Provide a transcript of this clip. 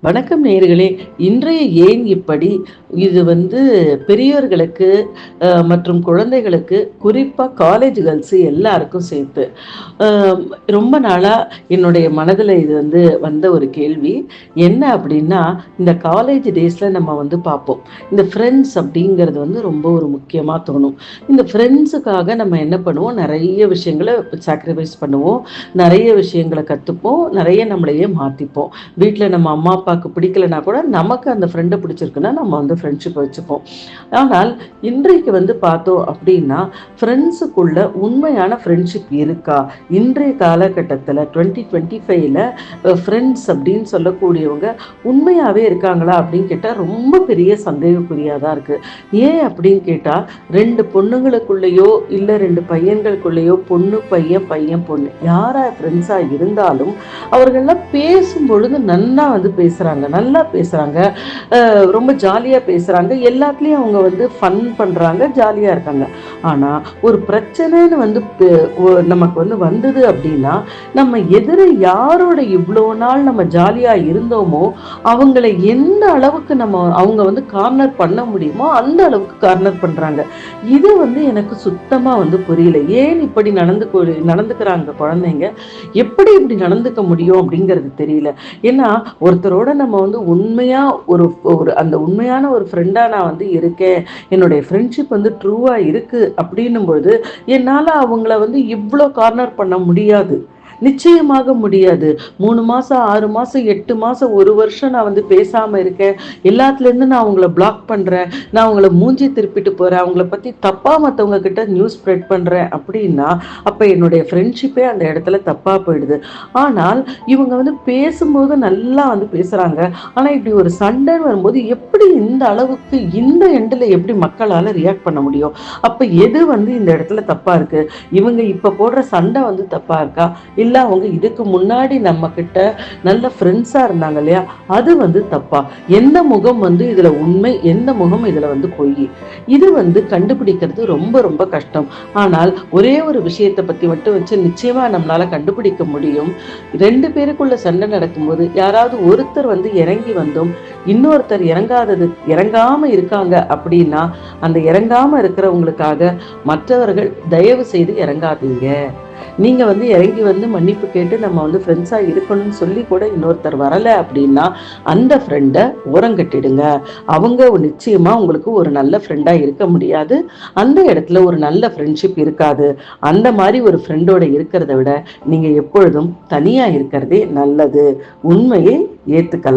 வணக்கம் நேயர்களே. இன்றைய ஏன் இப்படி இது பெரியவர்களுக்கு மற்றும் குழந்தைகளுக்கு, குறிப்பா காலேஜ் கேர்ள்ஸ் எல்லாருக்கும் சேர்த்து அஹ், ரொம்ப நாளா என்னுடைய மனதில் இது வந்த ஒரு கேள்வி. என்ன அப்படின்னா, இந்த காலேஜ் டேஸ்ல நம்ம பார்ப்போம். இந்த ஃப்ரெண்ட்ஸ் அப்படிங்கிறது ரொம்ப ஒரு முக்கியமாக தோணும். இந்த ஃப்ரெண்ட்ஸுக்காக நம்ம என்ன பண்ணுவோம், நிறைய விஷயங்களை சாக்ரிஃபைஸ் பண்ணுவோம், நிறைய விஷயங்களை கற்றுப்போம், நிறைய நம்மளையே மாற்றிப்போம். வீட்டில் நம்ம அம்மா அப்பாவுக்கு பிடிக்கலனா கூட நமக்கு அந்த ஃப்ரெண்டை பிடிச்சிருக்குன்னா நம்ம ஃப்ரெண்ட்ஷிப் வச்சுப்போம். ஆனால் இன்றைக்கு பார்த்தோம் அப்படின்னா, ஃப்ரெண்ட்ஸுக்குள்ள உண்மையான ஃப்ரெண்ட்ஷிப் இருக்கா? இன்றைய காலகட்டத்தில் 2025ல ஃப்ரெண்ட்ஸ் அப்படின்னு சொல்லக்கூடியவங்க உண்மையாகவே இருக்காங்களா அப்படின்னு கேட்டால் ரொம்ப பெரிய சந்தேகக்குறியாக தான் இருக்குது. ஏன் அப்படின்னு கேட்டால், ரெண்டு பொண்ணுங்களுக்குள்ளேயோ இல்லை ரெண்டு பையன்களுக்குள்ளேயோ, பொண்ணு பையன் பையன் பொண்ணு யாராக ஃப்ரெண்ட்ஸாக இருந்தாலும் அவர்கள்லாம் பேசும் பொழுது நல்லா பேசுகிறாங்க, நல்லா பேசுகிறாங்க, ரொம்ப ஜாலியாக பேசுகிறாங்க, எல்லாத்துலேயும் அவங்க ஃபன் பண்ணுறாங்க, ஜாலியாக இருக்காங்க. ஆனால் ஒரு பிரச்சனைன்னு நமக்கு வந்தது அப்படின்னா, நம்ம எதிர யாரோட இவ்வளோ நாள் நம்ம ஜாலியாக இருந்தோமோ அவங்களை எந்த அளவுக்கு அவங்க கார்னர் பண்ண முடியுமோ அந்த அளவுக்கு கார்னர் பண்ணுறாங்க. இது எனக்கு சுத்தமாக புரியல. ஏன் இப்படி நடந்துக்கிறாங்க குழந்தைங்க, எப்படி இப்படி நடந்துக்க முடியும் அப்படிங்கிறது தெரியல. ஏன்னா ஒருத்தரோட நம்ம உண்மையா ஒரு ஒரு அந்த உண்மையான ஒரு ஃப்ரெண்டா நான் இருக்கேன், என்னுடைய ஃப்ரெண்ட்ஷிப் ட்ரூவா இருக்கு அப்படின்னும் பொழுது என்னால அவங்கள இவ்வளோ கார்னர் பண்ண முடியாது, நிச்சயமாக முடியாது. 3 மாசம் 6 மாசம் 8 மாசம் 1 வருஷம் நான் பேசாம இருக்கேன், எல்லாத்துலேருந்து நான் அவங்கள பிளாக் பண்றேன், நான் அவங்கள மூஞ்சி திருப்பிட்டு போறேன், அவங்கள பத்தி தப்பா மற்றவங்க கிட்ட நியூஸ் ஸ்ப்ரெட் பண்றேன் அப்படின்னா அப்ப என்னுடைய ஃப்ரெண்ட்ஷிப்பே அந்த இடத்துல தப்பா போயிடுது. ஆனால் இவங்க பேசும்போது நல்லா பேசுறாங்க, ஆனா இப்படி ஒரு சண்டைன்னு வரும்போது எப்படி இந்த அளவுக்கு இந்த எண்டில் எப்படி மக்களால ரியாக்ட் பண்ண முடியும்? அப்ப எது இந்த இடத்துல தப்பா இருக்கு? இவங்க இப்ப போடுற சண்டை தப்பா இருக்கா, இல்லை அவங்க இதுக்கு முன்னாடி நம்ம கிட்ட நல்ல ஃப்ரெண்ட்ஸா இருந்தாங்க இல்லையா, அது தப்பா? எந்த முகம் இதுல உண்மை, எந்த முகம் இதுல பொய்? இது கண்டுபிடிக்கிறது ரொம்ப ரொம்ப கஷ்டம். ஆனால் ஒரே ஒரு விஷயத்தை பத்தி மட்டும் வச்சு நிச்சயமா நம்மளால கண்டுபிடிக்க முடியும். ரெண்டு பேருக்குள்ள சண்டை நடக்கும்போது யாராவது ஒருத்தர் இறங்கி வந்தும் இன்னொருத்தர் இறங்காம இருக்காங்க அப்படின்னா, அந்த இறங்காம இருக்கிறவங்களுக்காக மற்றவர்கள் தயவு செய்து இறங்காதீங்க. நீங்க இறங்கி மன்னிப்பு கேட்டு நம்ம ஃப்ரெண்ட்ஸா இருக்கணும்னு சொல்லி கூட இன்னொருத்தர் வரல அப்படின்னா அந்த ஃப்ரெண்டை ஓரங்கட்டிடுங்க. அவங்க நிச்சயமா உங்களுக்கு ஒரு நல்ல ஃப்ரெண்டா இருக்க முடியாது, அந்த இடத்துல ஒரு நல்ல ஃப்ரெண்ட்ஷிப் இருக்காது. அந்த மாதிரி ஒரு ஃப்ரெண்டோட இருக்கிறத விட நீங்க எப்பொழுதும் தனியா இருக்கிறதே நல்லது. உண்மையை ஏத்துக்கலாம்.